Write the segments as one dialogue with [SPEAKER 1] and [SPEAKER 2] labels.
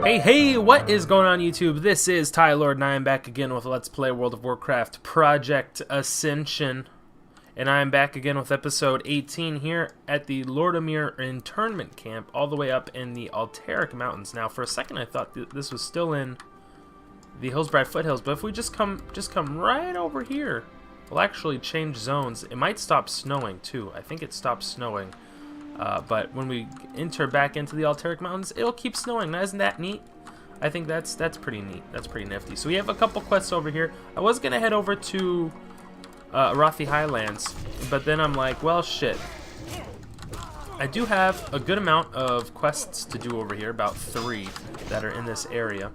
[SPEAKER 1] Hey, what is going on YouTube? This is Lord, and I am back again with Let's Play World of Warcraft Project Ascension. And I am back again with episode 18 here at the Lordaeron internment camp, all the way up in the Alteric Mountains. Now, for a second I thought this was still in the Hillsbride Foothills, but if we just come right over here, we'll actually change zones. It might stop snowing too. I think it stopped snowing. But when we enter back into the Alteric Mountains, it'll keep snowing. Now, isn't that neat? I think that's pretty neat. That's pretty nifty. So we have a couple quests over here. I was gonna head over to Arathi Highlands, but then I'm like, well, shit. I do have a good amount of quests to do over here, about 3 that are in this area.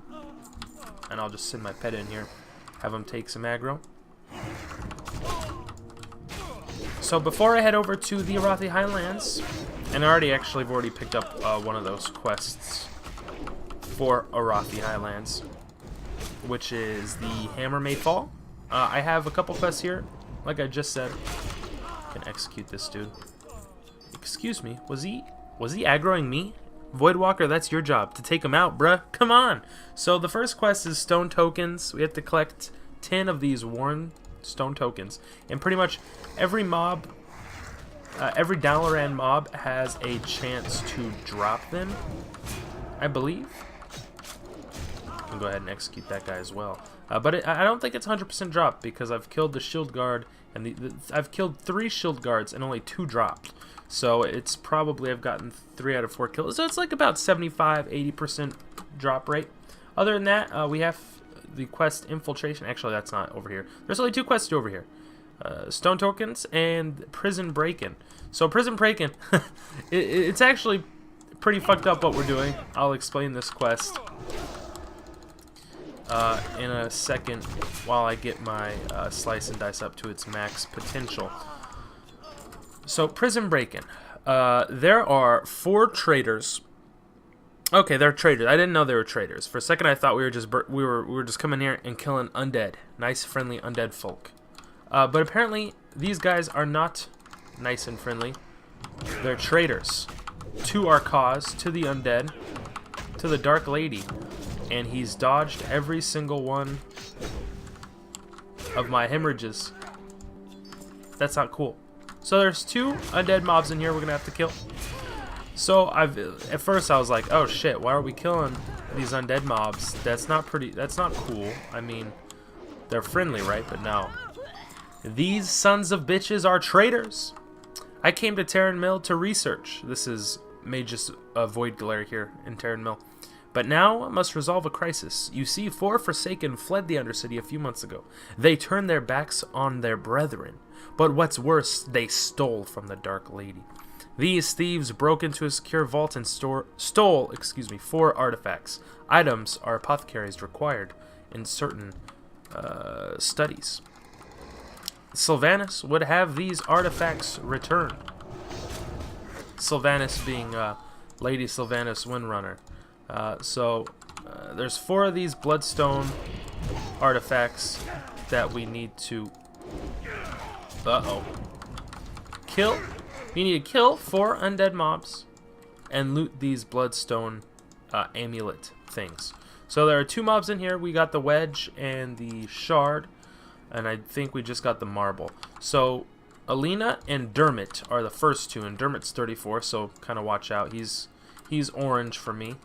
[SPEAKER 1] And I'll just send my pet in here, have him take some aggro. So before I head over to the Arathi Highlands, and I have already picked up one of those quests for Arathi Highlands, which is the Hammer May Fall. I have a couple quests here, like I just said. I can execute this dude. Excuse me, was he aggroing me? Voidwalker, that's your job, to take him out, bruh. Come on! So the first quest is stone tokens. We have to collect 10 of these worn stone tokens, and pretty much every mob, every Dalaran mob has a chance to drop them, I believe. I'll go ahead and execute that guy as well. But I don't think it's 100% drop, because I've killed the shield guard, and I've killed 3 shield guards and only 2 dropped. So it's probably, I've gotten 3 out of 4 kills. So it's like about 75-80% drop rate. Other than that, we have the quest Infiltration. Actually, that's not over here. There's only 2 quests over here. Stone tokens and Prison Break-In. So Prison Break-In, it's actually pretty fucked up what we're doing. I'll explain this quest in a second while I get my Slice and Dice up to its max potential. So Prison Break-In. There are 4 traders. Okay, they're traders. I didn't know they were traders. For a second, I thought we were just coming here and killing undead, nice, friendly undead folk. But apparently, these guys are not nice and friendly. They're traitors to our cause, to the undead, to the Dark Lady, and he's dodged every single one of my hemorrhages. That's not cool. So there's 2 undead mobs in here we're gonna have to kill. So at first I was like, oh shit, why are we killing these undead mobs? That's not cool. I mean, they're friendly, right? But no. These sons of bitches are traitors. I came to Terran Mill to research. This is Magus Void Glare here in Terran Mill. But now I must resolve a crisis. You see, 4 Forsaken fled the Undercity a few months ago. They turned their backs on their brethren. But what's worse, they stole from the Dark Lady. These thieves broke into a secure vault and stole 4 artifacts. Items are apothecaries required in certain studies. Sylvanas would have these artifacts returned. Sylvanas being Lady Sylvanas Windrunner. There's 4 of these bloodstone artifacts that we need to kill. You need to kill 4 undead mobs and loot these bloodstone amulet things. So there are 2 mobs in here. We got the wedge and the shard, and I think we just got the marble. So Alina and Dermot are the first 2, and Dermot's 34, so kind of watch out. He's orange for me,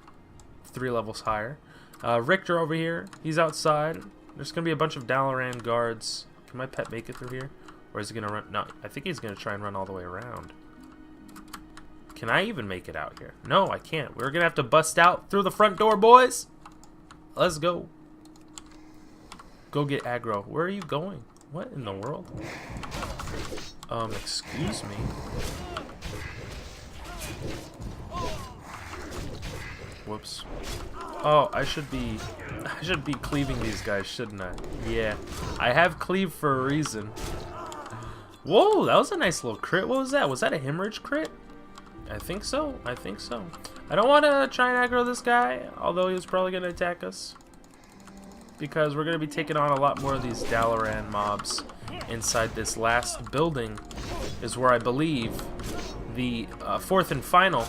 [SPEAKER 1] 3 levels higher. Richter over here, he's outside. There's gonna be a bunch of Dalaran guards. Can my pet make it through here? Or is he gonna run? No, I think he's gonna try and run all the way around. Can I even make it out here? No, I can't. We're gonna have to bust out through the front door, boys. Let's go. Go get aggro. Where are you going? What in the world? Excuse me. Whoops. Oh, I should be cleaving these guys, shouldn't I? Yeah. I have cleave for a reason. Whoa, that was a nice little crit. What was that? Was that a hemorrhage crit? I think so. I think so. I don't want to try and aggro this guy, although he was probably going to attack us, because we're going to be taking on a lot more of these Dalaran mobs inside this last building, is where I believe the 4th and final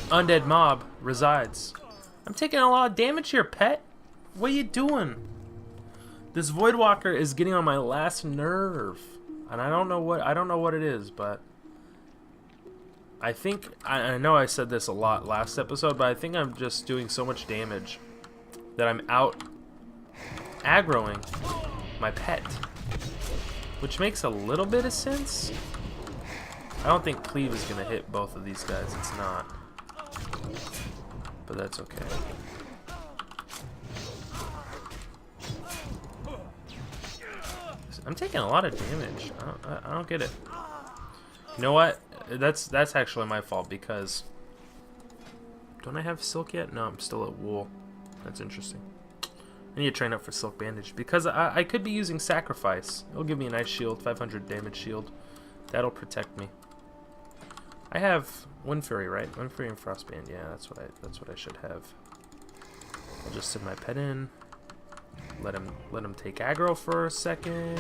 [SPEAKER 1] undead mob resides. I'm taking a lot of damage here, pet. What are you doing? This Voidwalker is getting on my last nerve, and I don't know what it is, but I think I know I said this a lot last episode, but I think I'm just doing so much damage that I'm out aggroing my pet, which makes a little bit of sense. I don't think Cleave is gonna hit both of these guys. It's not, but that's okay. I'm taking a lot of damage. I don't get it. You know what? That's actually my fault, because don't I have silk yet? No, I'm still at wool. That's interesting. I need to train up for silk bandage, because I could be using sacrifice. It'll give me a nice shield, 500 damage shield. That'll protect me. I have Wind Fury, right? Wind Fury and Frostband. Yeah, that's what I should have. I'll just send my pet in. Let him take aggro for a second,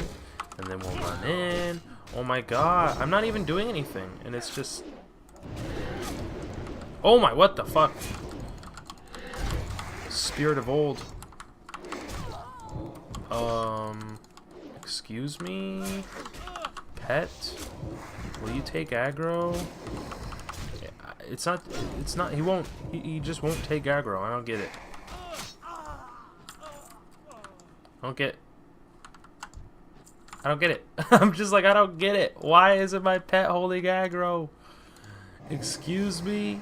[SPEAKER 1] and then we'll run in. Oh my god, I'm not even doing anything, and it's just... Oh my, what the fuck? Spirit of Old. Excuse me? Pet? Will you take aggro? It's not, he just won't take aggro. I don't get it. I don't get it. I'm just like, I don't get it. Why isn't my pet holding aggro? Excuse me?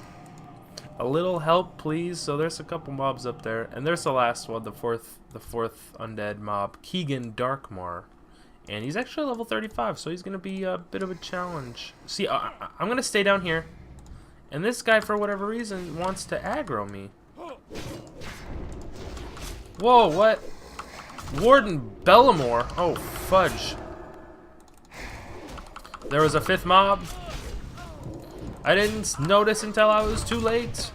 [SPEAKER 1] A little help, please. So there's a couple mobs up there. And there's the last one, the fourth undead mob, Keegan Darkmar. And he's actually level 35, so he's going to be a bit of a challenge. See, I'm going to stay down here. And this guy, for whatever reason, wants to aggro me. Whoa, what? Warden Bellamore. Oh, fudge. There was a 5th mob. I didn't notice until I was too late.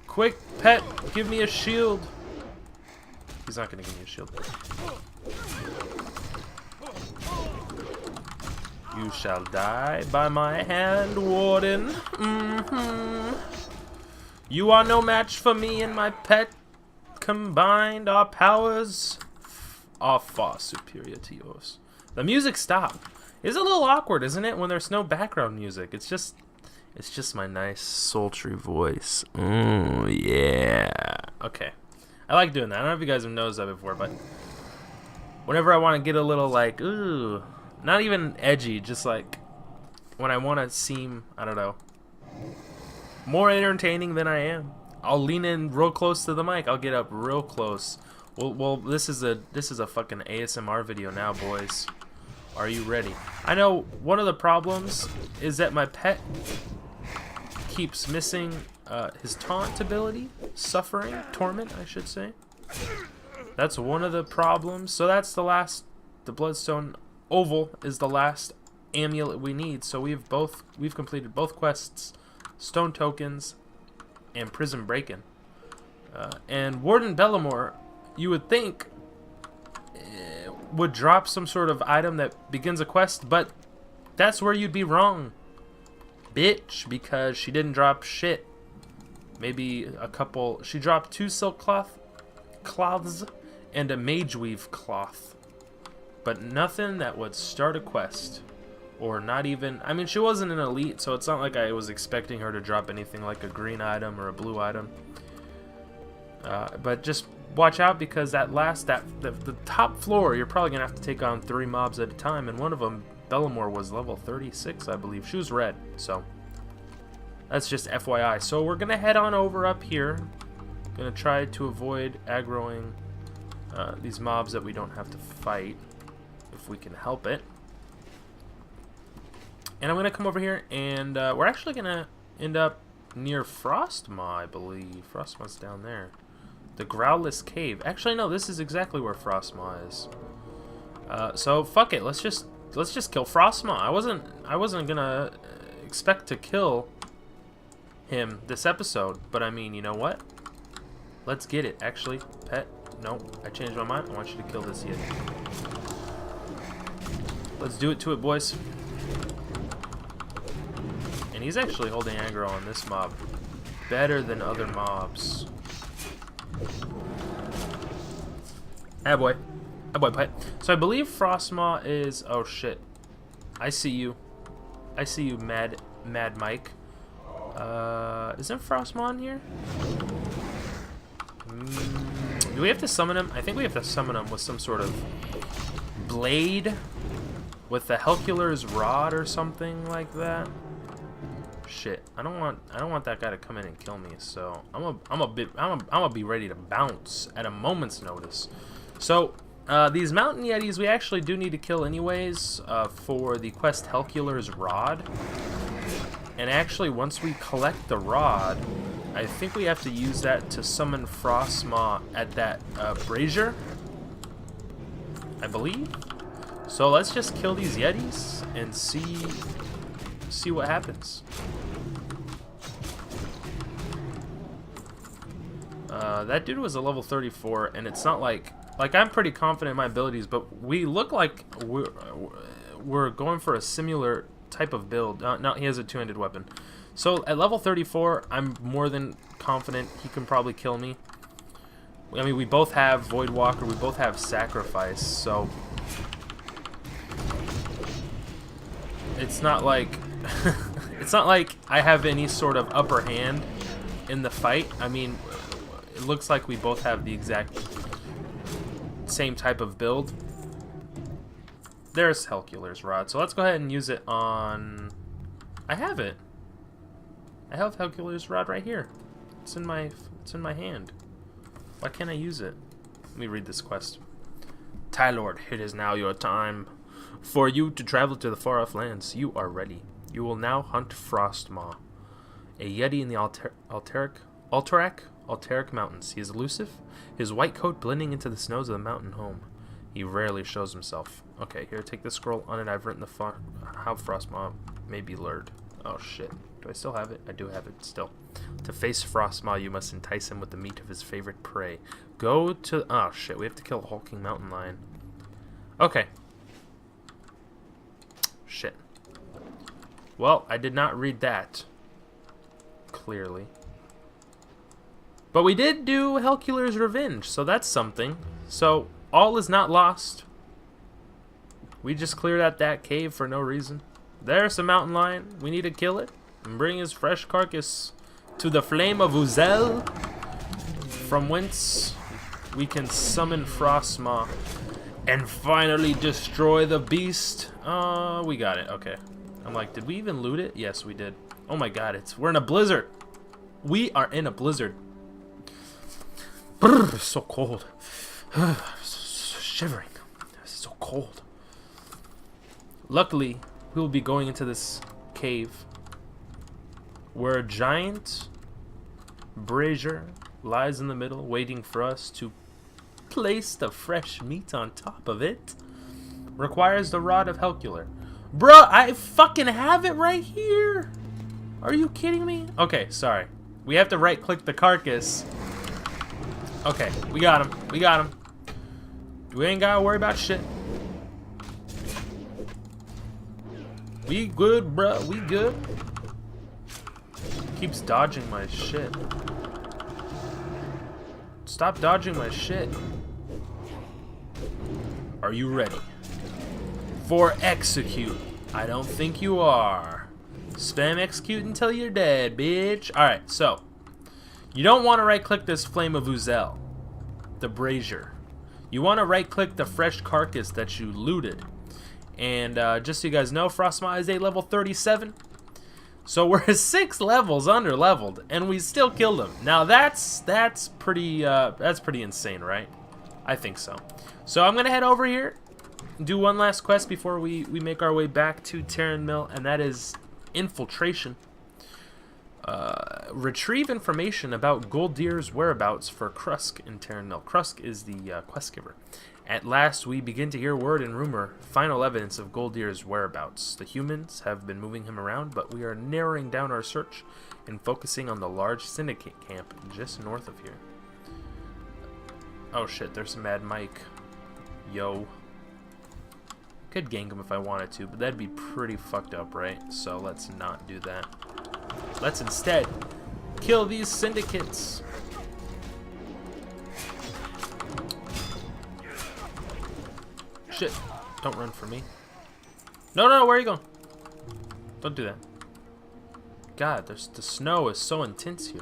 [SPEAKER 1] Quick, pet, give me a shield. He's not going to give me a shield. You shall die by my hand, Warden. You are no match for me and my pet. Combined, our powers are far superior to yours. The music stopped. It's a little awkward, isn't it, when there's no background music? It's just my nice sultry voice. Yeah. Okay. I like doing that. I don't know if you guys have noticed that before, but whenever I want to get a little like, ooh, not even edgy, just like when I want to seem, I don't know, more entertaining than I am, I'll lean in real close to the mic. I'll get up real close. Well, this is a fucking ASMR video now, boys. Are you ready? I know one of the problems is that my pet keeps missing his taunt ability, suffering, torment, I should say. That's one of the problems. So that's the last. The Bloodstone Oval is the last amulet we need. So we've completed both quests, stone tokens, and prison break-in. And Warden Bellamore, you would think, would drop some sort of item that begins a quest, but that's where you'd be wrong, bitch, because she didn't drop shit. Maybe a couple. She dropped 2 silk cloths and a mage weave cloth, but nothing that would start a quest. Or not even, I mean, she wasn't an elite, so it's not like I was expecting her to drop anything like a green item or a blue item. But just watch out, because the top floor, you're probably going to have to take on 3 mobs at a time, and one of them, Bellamore, was level 36, I believe. She was red, so that's just FYI. So we're going to head on over up here. Going to try to avoid aggroing these mobs that we don't have to fight, if we can help it. And I'm going to come over here, and we're actually going to end up near Frostmaw, I believe. Frostmaw's down there. The Growless Cave. Actually, no, this is exactly where Frostmaw is. So, fuck it. Let's just kill Frostmaw. I wasn't going to expect to kill him this episode, but I mean, you know what? Let's get it. Actually, pet. No, I changed my mind. I want you to kill this yeti. Let's do it to it, boys. And he's actually holding aggro on this mob better than other mobs. Ah boy. Ah boy, pipe. So I believe Frostmaw is... Oh shit. I see you. I see you, Mad Mike. Isn't Frostmaw in here? Do we have to summon him? I think we have to summon him with some sort of blade with the Helcular's rod or something like that. Shit, I don't want that guy to come in and kill me. So I'm gonna be ready to bounce at a moment's notice. So these mountain yetis we actually do need to kill anyways for the quest Helcular's rod. And actually, once we collect the rod, I think we have to use that to summon Frostmaw at that brazier, I believe. So let's just kill these yetis and see what happens. That dude was a level 34, and it's not like I'm pretty confident in my abilities, but we look like we're going for a similar type of build. No, he has a two-handed weapon. So at level 34, I'm more than confident he can probably kill me. I mean, we both have Voidwalker, we both have Sacrifice, so it's not like it's not like I have any sort of upper hand in the fight. I mean, it looks like we both have the exact same type of build. There's Helcular's rod, so let's go ahead and use it on... I have it. I have Helcular's rod right here. It's in my hand. Why can't I use it? Let me read this quest. Tylord, it is now your time for you to travel to the far-off lands. You are ready. You will now hunt Frostmaw, a yeti in the Alterac Mountains. He is elusive, his white coat blending into the snows of the mountain home. He rarely shows himself. Okay, here, take this scroll. On it, I've written how Frostmaw may be lured. Oh, shit. Do I still have it? I do have it still. To face Frostmaw, you must entice him with the meat of his favorite prey. Go to... Oh, shit. We have to kill a hulking mountain lion. Okay. Shit. Well, I did not read that. Clearly. But we did do Helcular's Revenge, so that's something. So... all is not lost. We just cleared out that cave for no reason. There's a mountain lion. We need to kill it and bring his fresh carcass to the flame of Uzel, from whence we can summon Frostmaw and finally destroy the beast. We got it. Okay. I'm like, did we even loot it? Yes, we did. Oh my god, we're in a blizzard. We are in a blizzard. Brr, it's so cold. Shivering. It's so cold. Luckily, we will be going into this cave where a giant brazier lies in the middle, waiting for us to place the fresh meat on top of it. Requires the rod of Helcular. Bruh, I fucking have it right here. Are you kidding me? Okay, sorry. We have to right-click the carcass. Okay, we got him. We got him. We ain't gotta worry about shit. We good, bruh. We good. Keeps dodging my shit. Stop dodging my shit. Are you ready for execute? I don't think you are. Spam execute until you're dead, bitch. Alright, so you don't want to right-click this Flame of Uzel, the brazier. You want to right-click the fresh carcass that you looted. And just so you guys know, Frostmaw is a level 37. So we're 6 levels under-leveled, and we still killed him. Now that's pretty insane, right? I think so. So I'm gonna head over here, do one last quest before we make our way back to Terran Mill, and that is infiltration. Retrieve information about Gol'dir's whereabouts for Krusk in Terran Mill. Krusk is the quest giver. At last, we begin to hear word and rumor, final evidence of Gol'dir's whereabouts. The humans have been moving him around, but we are narrowing down our search and focusing on the large syndicate camp just north of here. Oh shit, there's some Mad Mike. Yo. Could gank him if I wanted to, but that'd be pretty fucked up, right? So let's not do that. Let's instead kill these syndicates. Shit. Don't run for me. No, no, where are you going? Don't do that. God, the snow is so intense here.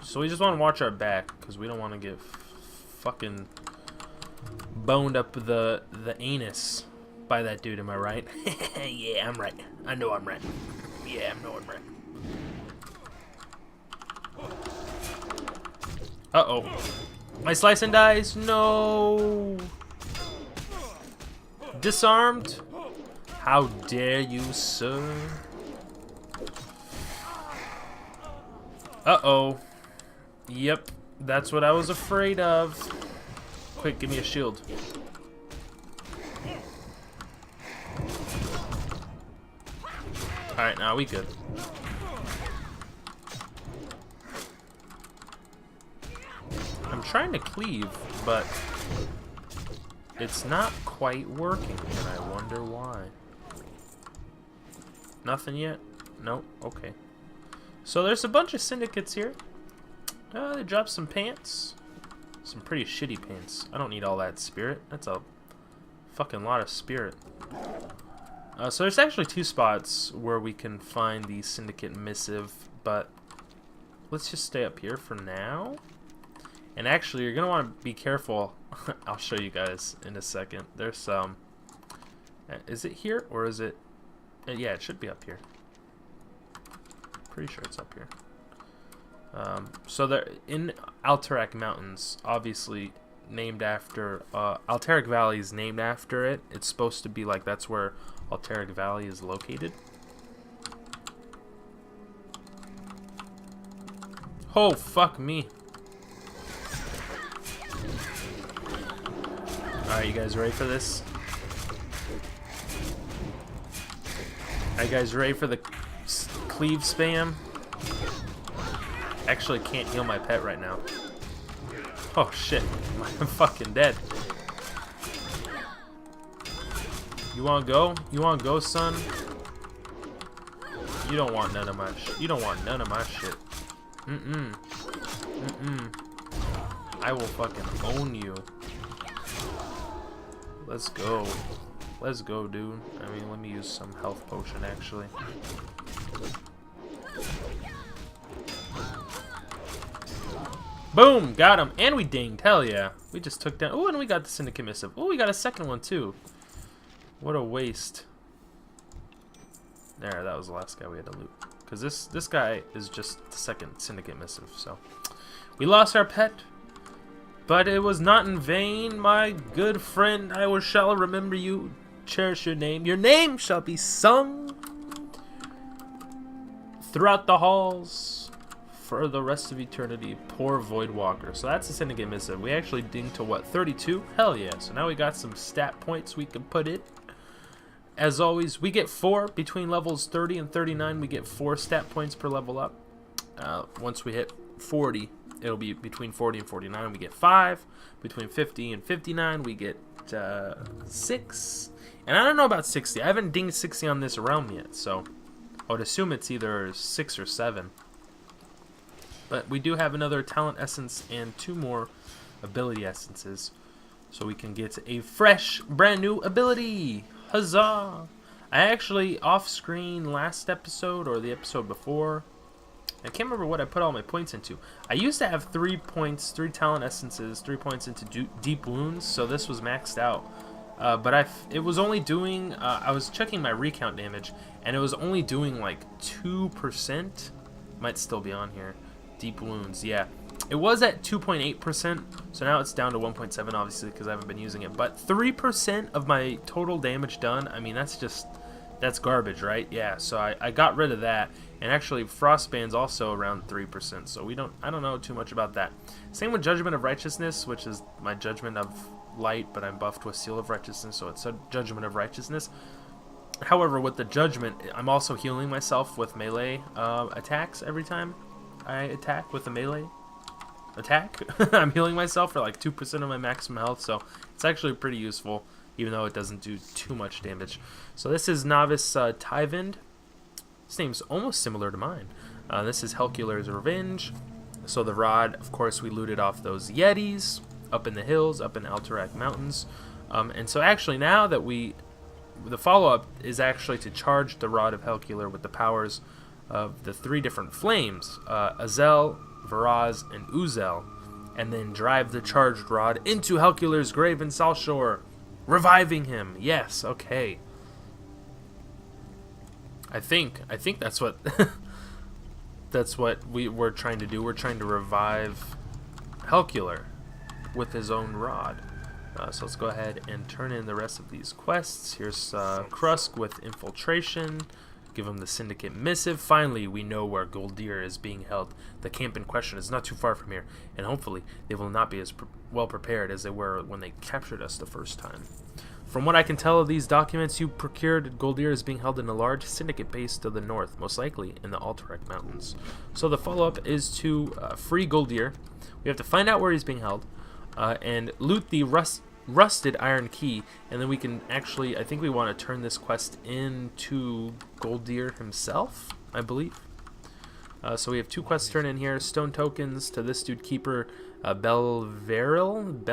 [SPEAKER 1] So we just want to watch our back, because we don't want to get fucking boned up the anus by that dude, am I right? Yeah, I'm right. I know I'm right. Yeah, I know I'm right. Uh-oh. My slice and dice? No! Disarmed? How dare you, sir? Uh-oh. Yep, that's what I was afraid of. Quick, give me a shield. Alright, now we good. I'm trying to cleave, but it's not quite working, and I wonder why. Nothing yet? Nope, okay. So there's a bunch of syndicates here. They dropped some pants. Some pretty shitty pants. I don't need all that spirit. That's a fucking lot of spirit. So there's actually 2 spots where we can find the syndicate missive, but let's just stay up here for now. And actually, you're gonna want to be careful. I'll show you guys in a second. There's some. Is it here or is it? Yeah, it should be up here. Pretty sure it's up here. So they're in Alterac Mountains, obviously named after Alterac Valley is named after it. It's supposed to be like that's where Alterac Valley is located. Oh fuck me! All right, you guys ready for this? Are you guys ready for the cleave spam? Actually can't heal my pet right now. Oh shit, I'm fucking dead. You wanna go? You wanna go, son? You don't want none of my shit. You don't want none of my shit. I will fucking own you. Let's go. Let's go, dude. I mean, let me use some health potion, actually. Boom! Got him! And we dinged. Hell yeah. We just took down... Oh, and we got the Syndicate Missive. Oh, we got a second one, too. What a waste. There, that was the last guy we had to loot. Because this guy is just the second Syndicate Missive, so... We lost our pet. But it was not in vain, my good friend. I shall remember you. Cherish your name. Your name shall be sung throughout the halls for the rest of eternity. Poor Voidwalker. So that's the Syndicate Missive. We actually dinged to what, 32? Hell yeah. So now we got some stat points we can put in. As always, we get 4 between levels 30 and 39. We get 4 stat points per level up. Once we hit 40, it'll be between 40 and 49. We get 5. Between 50 and 59, we get 6. And I don't know about 60. I haven't dinged 60 on this realm yet, so I would assume it's either 6 or 7. But we do have another talent essence and 2 more ability essences, so we can get a fresh, brand new ability. Huzzah! I actually, off-screen last episode, or the episode before, I can't remember what I put all my points into. I used to have 3 points, 3 talent essences, 3 points into deep wounds, so this was maxed out. But it was only doing, I was checking my recount damage, and it was only doing like 2%. Might still be on here. Deep wounds, yeah. It was at 2.8%, so now it's down to 1.7, obviously, because I haven't been using it. But 3% of my total damage done, I mean, that's garbage, right? Yeah, so I got rid of that. And actually, Frostband's also around 3%, so I don't know too much about that. Same with Judgment of Righteousness, which is my Judgment of Light, but I'm buffed with Seal of Righteousness, so it's a Judgment of Righteousness. However, with the Judgment, I'm also healing myself with melee attacks every time I attack with a melee attack. I'm healing myself for like 2% of my maximum health, so it's actually pretty useful. even though it doesn't do too much damage. So this is Novice Tyvind. His name's almost similar to mine. This is Helcular's Revenge. So the rod, of course, we looted off those Yetis up in the hills, up in Alterac Mountains. And so actually now that the follow-up is actually to charge the Rod of Helcular with the powers of the 3 different flames, Azel, Varaz, and Uzel, and then drive the charged rod into Helcular's grave in Salshore, reviving him. Yes, okay. I think that's what that's what we're trying to do. We're trying to revive Helcular with his own rod. So let's go ahead and turn in the rest of these quests. Here's Krusk with Infiltration. Give him the Syndicate Missive. Finally, we know where Gol'dir is being held. The camp in question is not too far from here, and hopefully they will not be as well prepared as they were when they captured us the first time. From what I can tell of these documents, you procured Gol'dir is being held in a large Syndicate base to the north, most likely in the Alterac Mountains. So the follow-up is to free Gol'dir. We have to find out where he's being held, and loot the rusted iron key, and then we can actually, I think we want to turn this quest into Gol'dir himself, I believe. So we have 2 quests turned in here. Stone tokens to this dude, Keeper Belvaril.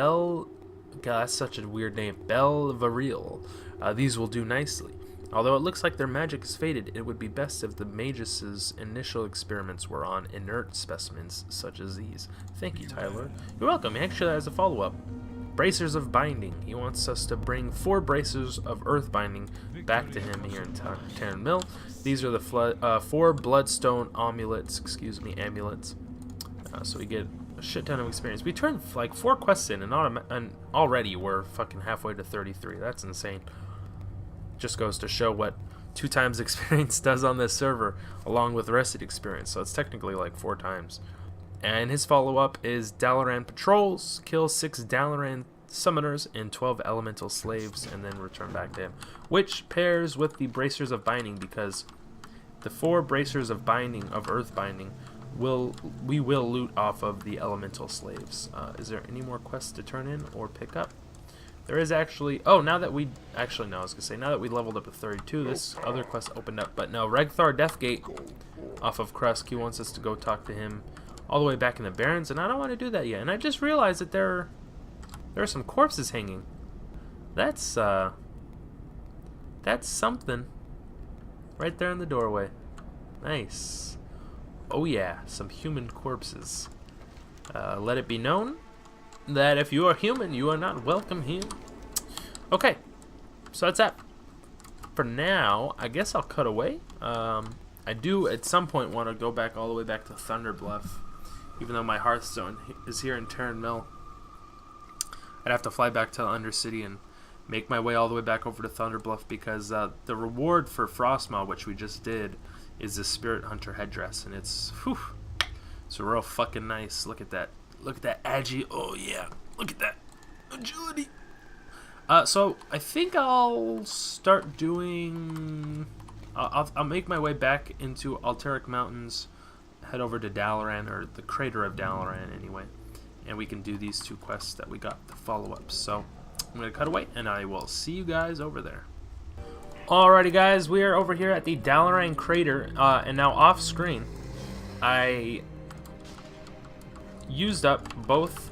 [SPEAKER 1] God, that's such a weird name. Belvaril. These will do nicely. Although it looks like their magic is faded, it would be best if the Magus' initial experiments were on inert specimens such as these. Thank you, Tyler. You're welcome. He actually has a follow-up. Bracers of Binding. He wants us to bring 4 bracers of Earth Binding back to him here in Tarren Mill. These are the 4 Bloodstone amulets. Amulets. So we get a shit ton of experience. We turned like 4 quests in, and already we're fucking halfway to 33. That's insane. Just goes to show what 2 times experience does on this server, along with rested experience. So it's technically like 4 times. And his follow-up is Dalaran Patrols. Kill 6 Dalaran Summoners and 12 Elemental Slaves, and then return back to him. Which pairs with the Bracers of Binding, because the 4 Bracers of Binding, of Earth Binding, we will loot off of the Elemental Slaves. Is there any more quests to turn in or pick up? There is actually... Oh, now that we... Actually, no, I was going to say, now that we leveled up to 32, this other quest opened up. But no, Regthar Deathgate off of Krusk. He wants us to go talk to him all the way back in the Barrens, and I don't want to do that yet. And I just realized that there are some corpses hanging. That's something. Right there in the doorway. Nice. Oh yeah, some human corpses. Let it be known that if you are human, you are not welcome here. Okay, so that's that. For now, I guess I'll cut away. I do at some point want to go back all the way back to Thunderbluff. Even though my Hearthstone is here in Tarren Mill, I'd have to fly back to Undercity and make my way all the way back over to Thunderbluff, because the reward for Frostmaw, which we just did, is the Spirit Hunter headdress, and it's real fucking nice. Look at that. Look at that agi. Oh yeah. Look at that agility. So I think I'll start doing. I'll make my way back into Alterac Mountains. Head over to Dalaran, or the Crater of Dalaran anyway, and we can do these 2 quests that we got, the follow-ups. So I'm going to cut away, and I will see you guys over there. Alrighty guys, we are over here at the Dalaran Crater, and now off screen, I used up both...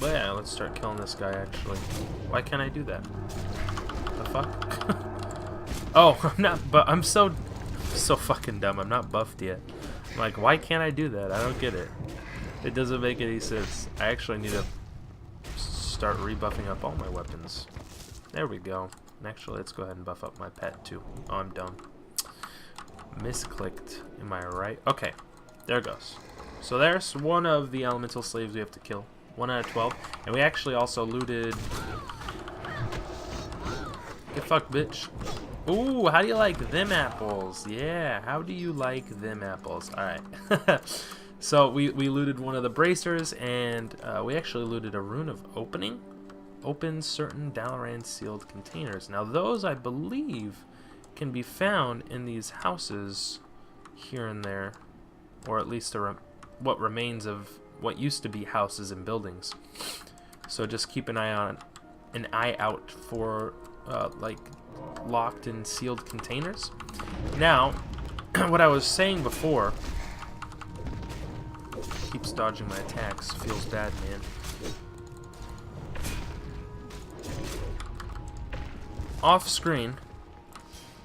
[SPEAKER 1] Well, yeah, let's start killing this guy actually. Why can't I do that? The fuck? Oh, I'm not, but I'm so fucking dumb. I'm not buffed yet. I'm like, why can't I do that? I don't get it. It doesn't make any sense. I actually need to start rebuffing up all my weapons. There we go. Actually, let's go ahead and buff up my pet too. Oh, I'm dumb. Misclicked. Am I right? Okay. There it goes. So there's one of the elemental slaves we have to kill. 1 out of 12. And we actually also looted... Get fucked, bitch. Ooh, how do you like them apples? Yeah, how do you like them apples? Alright. So we looted one of the bracers, and we actually looted a rune of opening. Open certain Dalaran sealed containers. Now those, I believe, can be found in these houses here and there. Or at least what remains of what used to be houses and buildings. So just keep an eye an eye out for like locked and sealed containers. Now, what I was saying before, keeps dodging my attacks, feels bad, man. Off screen,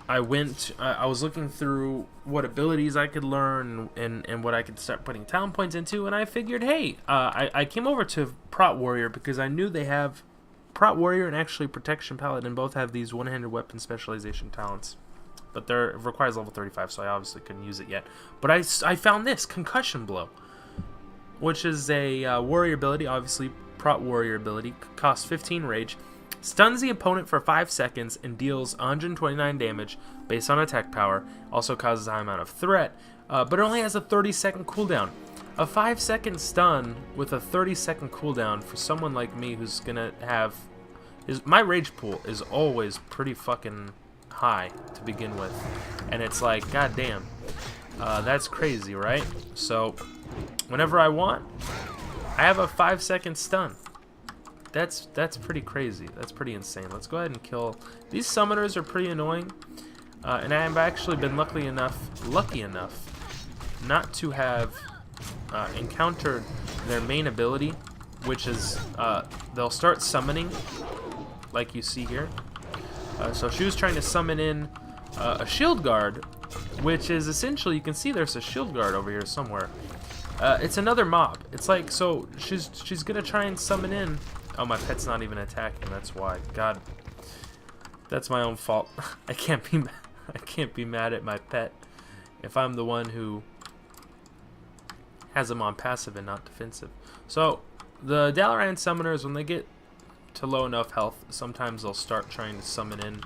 [SPEAKER 1] I was looking through what abilities I could learn and what I could start putting talent points into, and I figured, hey, I came over to Prot Warrior because I knew they have Prot Warrior and actually Protection Paladin both have these one-handed weapon specialization talents, but it requires level 35, so I obviously couldn't use it yet. But I found this Concussion Blow, which is a warrior ability, obviously Prot Warrior ability, costs 15 rage. Stuns the opponent for 5 seconds and deals 129 damage based on attack power. Also causes a high amount of threat, but it only has a 30-second cooldown. A 5-second stun with a 30-second cooldown for someone like me who's gonna have... my rage pool is always pretty fucking high to begin with. And it's like, goddamn, that's crazy, right? So, whenever I want, I have a 5-second stun. That's pretty crazy. That's pretty insane. Let's go ahead and kill. These summoners are pretty annoying, and I have actually been lucky enough not to have encountered their main ability, which is they'll start summoning, like you see here. So she was trying to summon in a shield guard, which is essentially, you can see there's a shield guard over here somewhere. It's another mob. It's like, so she's gonna try and summon in. Oh, my pet's not even attacking. That's why. God, that's my own fault. I can't be mad at my pet if I'm the one who has him on passive and not defensive. So the Dalaran summoners, when they get to low enough health, sometimes they'll start trying to summon in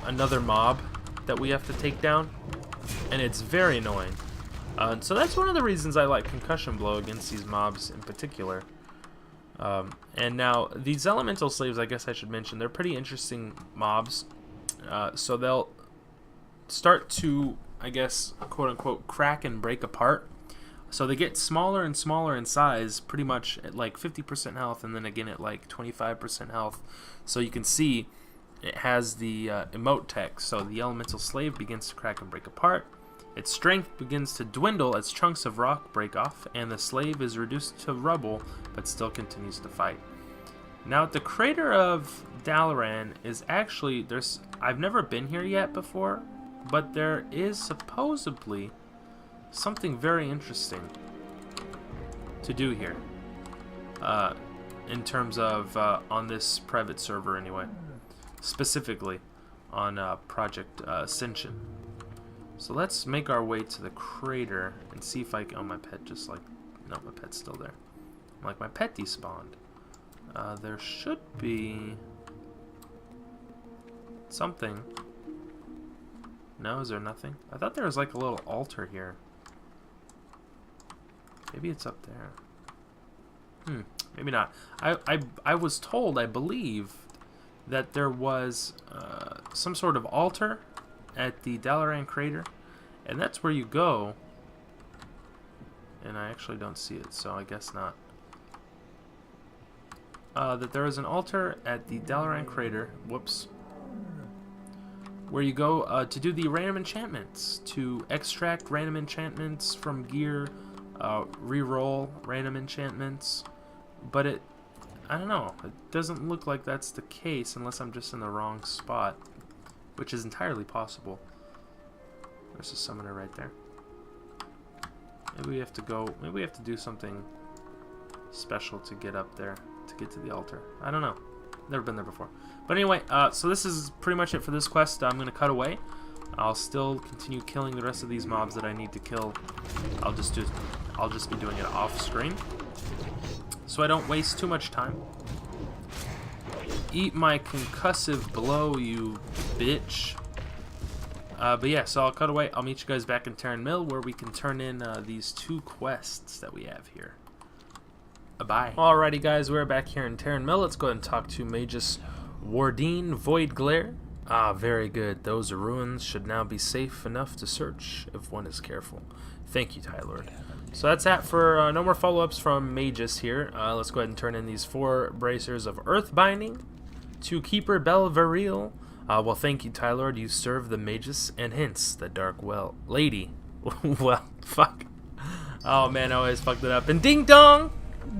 [SPEAKER 1] another mob that we have to take down, and it's very annoying. So that's one of the reasons I like Concussion Blow against these mobs in particular. And now, these Elemental Slaves, I guess I should mention, they're pretty interesting mobs. So they'll start to, I guess, quote-unquote, crack and break apart. So they get smaller and smaller in size, pretty much at like 50% health, and then again at like 25% health. So you can see it has the emote text. So the Elemental Slave begins to crack and break apart. Its strength begins to dwindle as chunks of rock break off, and the slave is reduced to rubble, but still continues to fight. Now, the crater of Dalaran is actually, I've never been here yet before, but there is supposedly something very interesting to do here, in terms of, on this private server anyway, specifically on Project Ascension. So let's make our way to the crater and see if I can... Oh, my pet just like... No, my pet's still there. Like, my pet despawned. There should be... something. No, is there nothing? I thought there was like a little altar here. Maybe it's up there. Maybe not. I was told, I believe, that there was some sort of altar at the Dalaran crater, and that's where you go, and I actually don't see it, so I guess not. That there is an altar at the Dalaran crater, whoops, where you go to do the random enchantments, to extract random enchantments from gear, re-roll random enchantments, but I don't know, it doesn't look like that's the case unless I'm just in the wrong spot, which is entirely possible. There's a summoner right there. Maybe we have to go... Maybe we have to do something special to get up there, to get to the altar. I don't know. Never been there before. But anyway, so this is pretty much it for this quest. I'm going to cut away. I'll still continue killing the rest of these mobs that I need to kill. I'll just be doing it off screen, so I don't waste too much time. Eat my concussive blow, you bitch. But yeah, so I'll cut away. I'll meet you guys back in Terran Mill, where we can turn in these 2 quests that we have here. Bye. Alrighty guys, we're back here in Terran Mill. Let's go ahead and talk to Magus Wardine Void Glare. Ah, very good. Those ruins should now be safe enough to search if one is careful. Thank you, Tylord. So that's that for no more follow-ups from mages here. Let's go ahead and turn in these 4 bracers of Earth Binding to Keeper Belveril. Well, thank you, Tylord. You serve the mages and hence the Dark Well Lady. Well, fuck. Oh man, I always fucked it up. And ding dong,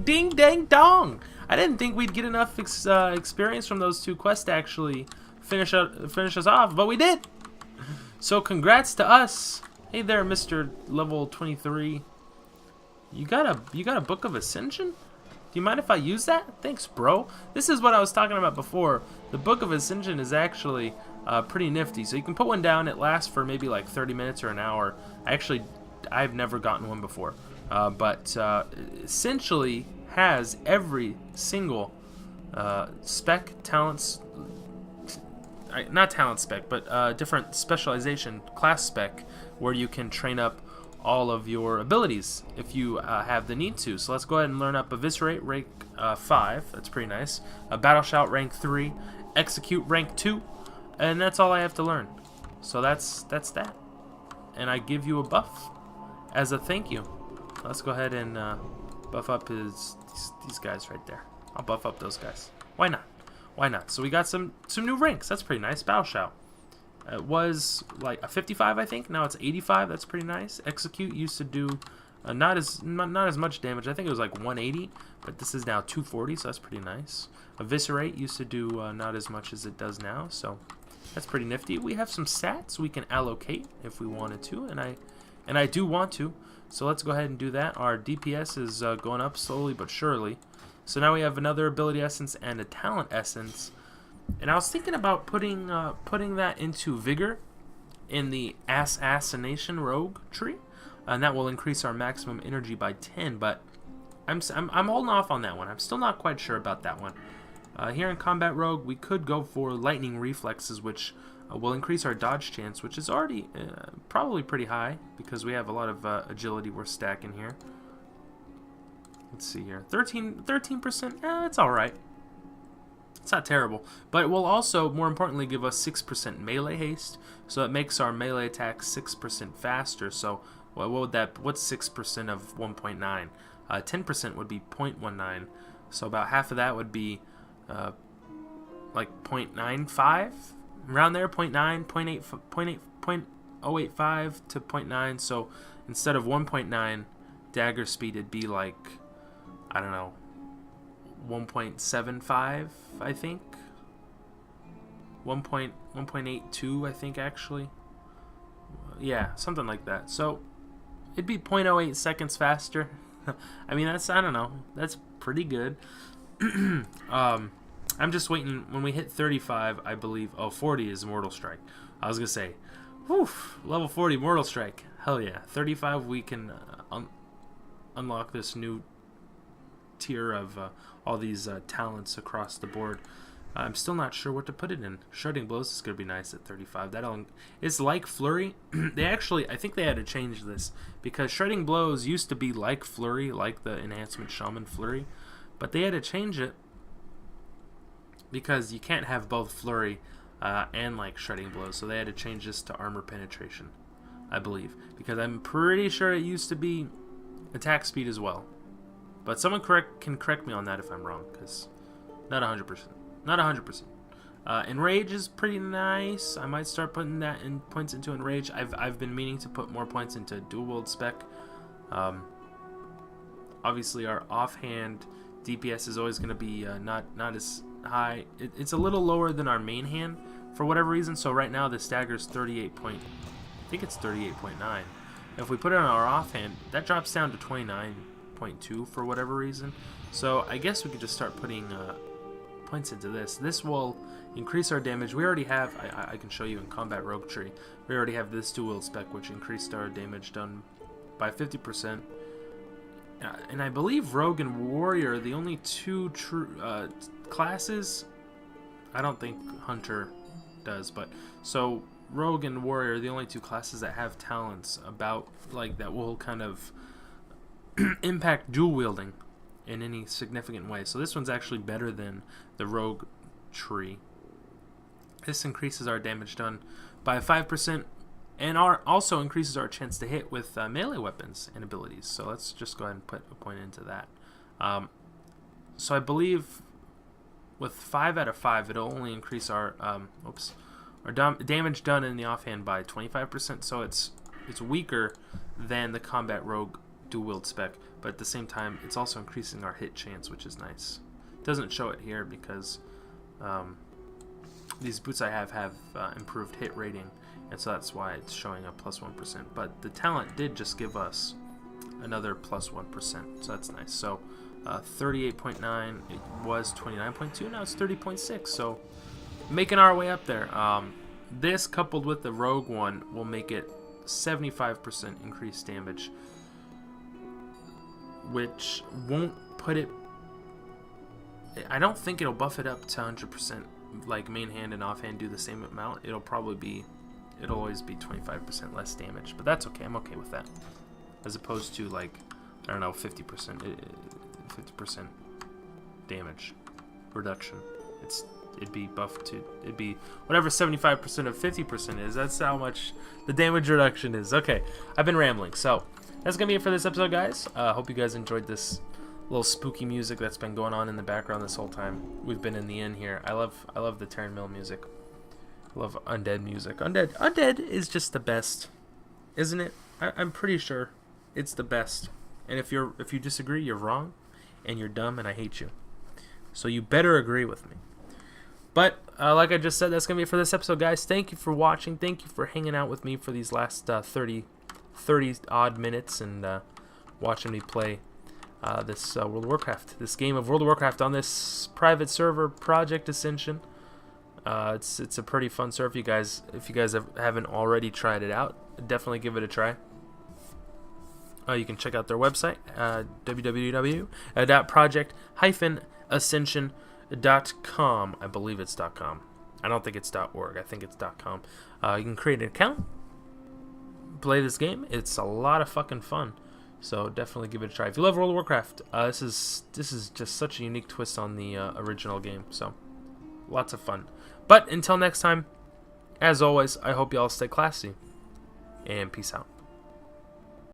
[SPEAKER 1] ding dang dong. I didn't think we'd get enough experience from those 2 quests to actually finish us off, but we did. So congrats to us. Hey there, Mr. Level 23. You got a Book of Ascension? Do you mind if I use that? Thanks, bro. This is what I was talking about before. The Book of Ascension is pretty nifty. So you can put one down. It lasts for maybe like 30 minutes or an hour. I've never gotten one before. But essentially has every single spec, talents, not talent spec, but different specialization class spec where you can train up all of your abilities if you have the need to. So let's go ahead and learn up Eviscerate rank 5. That's pretty nice. Battle Shout rank 3, Execute rank 2, and that's all I have to learn. So that's that. And I give you a buff as a thank you. Let's go ahead and buff up these guys right there. I'll buff up those guys. Why not? Why not? So we got some new ranks. That's pretty nice. Battle Shout. It was like a 55, I think. Now it's 85. That's pretty nice. Execute used to do not as much damage. I think it was like 180, but this is now 240, so that's pretty nice. Eviscerate used to do not as much as it does now, so that's pretty nifty. We have some stats we can allocate if we wanted to, and I do want to. So let's go ahead and do that. Our DPS is going up slowly but surely. So now we have another ability essence and a talent essence. And I was thinking about putting that into Vigor in the Assassination Rogue tree, and that will increase our maximum energy by 10. But I'm holding off on that one. I'm still not quite sure about that one. Here in Combat Rogue, we could go for Lightning Reflexes, which will increase our dodge chance, which is already probably pretty high because we have a lot of agility we're stacking here. Let's see here, 13%. That's all right. It's not terrible, but it will also, more importantly, give us 6% melee haste, so it makes our melee attack 6% faster. So what would that? What's 6% of 1.9? 10% would be 0.19. So about half of that would be like 0.95, around there, 0.9, 0.085 to 0.9. So instead of 1.9 dagger speed, it'd be like, I don't know, 1.75, I think. 1.82, I think, actually. Yeah, something like that. So it'd be 0.08 seconds faster. I mean, that's, I don't know, that's pretty good. I'm just waiting. When we hit 35, I believe. Oh, 40 is Mortal Strike. I was gonna say, whew, level 40 Mortal Strike. Hell yeah. 35, we can unlock this new tier of all these talents across the board. I'm still not sure what to put it in. Shredding Blows is gonna be nice at 35. It's like Flurry. They actually, I think they had to change this because Shredding Blows used to be like Flurry, like the enhancement Shaman Flurry, but they had to change it because you can't have both Flurry and like Shredding Blows, so they had to change this to Armor Penetration, I believe, because I'm pretty sure it used to be attack speed as well. But someone can correct me on that if I'm wrong, because not 100%. Not 100%. Enrage is pretty nice. I might start putting that in points into Enrage. I've been meaning to put more points into Dual Wield spec. Obviously, our offhand DPS is always going to be not as high. It's a little lower than our main hand for whatever reason. So right now the stagger's 38 point. I think it's 38.9. If we put it on our offhand, that drops down to 29.2 for whatever reason. So I guess we could just start putting points into this. This will increase our damage. We already have, I can show you in Combat Rogue Tree, we already have this Dual Wield spec, which increased our damage done by 50%. And I believe Rogue and Warrior are the only two true classes. I don't think Hunter does, but so Rogue and Warrior are the only two classes that have talents about like that will kind of impact dual wielding in any significant way. So this one's actually better than the Rogue tree. This increases our damage done by 5%, and also increases our chance to hit with melee weapons and abilities. So let's just go ahead and put a point into that. So I believe with 5 out of 5, it'll only increase our damage done in the offhand by 25%. So it's weaker than the combat rogue dual wield spec, but at the same time, it's also increasing our hit chance, which is nice. It doesn't show it here because these boots I have improved hit rating, and so that's why it's showing a plus 1%. But the talent did just give us another plus 1%, so that's nice. So 38.9, it was 29.2, now it's 30.6, so making our way up there. This coupled with the rogue one will make it 75% increased damage, which won't put it, I don't think it'll buff it up to 100%, like main hand and offhand do the same amount. It'll always be 25% less damage, but that's okay. I'm okay with that, as opposed to, like, I don't know, 50% damage reduction. It'd be buffed to, it'd be whatever 75% of 50% is. That's how much the damage reduction is. Okay, I've been rambling, so that's gonna be it for this episode, guys. Hope you guys enjoyed this little spooky music that's been going on in the background this whole time we've been in the inn here. I love the Terran Mill music. I love undead music. Undead is just the best, isn't it? I'm pretty sure it's the best. And if you disagree, you're wrong, and you're dumb, and I hate you. So you better agree with me. But like I just said, that's gonna be it for this episode, guys. Thank you for watching. Thank you for hanging out with me for these last 30 odd minutes and watching me play this World of Warcraft, this game of World of Warcraft on this private server, Project Ascension. It's a pretty fun server. If you guys haven't already tried it out, definitely give it a try. You can check out their website, www.project-ascension.com. I believe it's .com. I don't think it's .org. I think it's .com. You can create an account, play this game. It's a lot of fucking fun. So definitely give it a try. If you love World of Warcraft, this is just such a unique twist on the original game. So lots of fun. But until next time, as always, I hope you all stay classy, and peace out.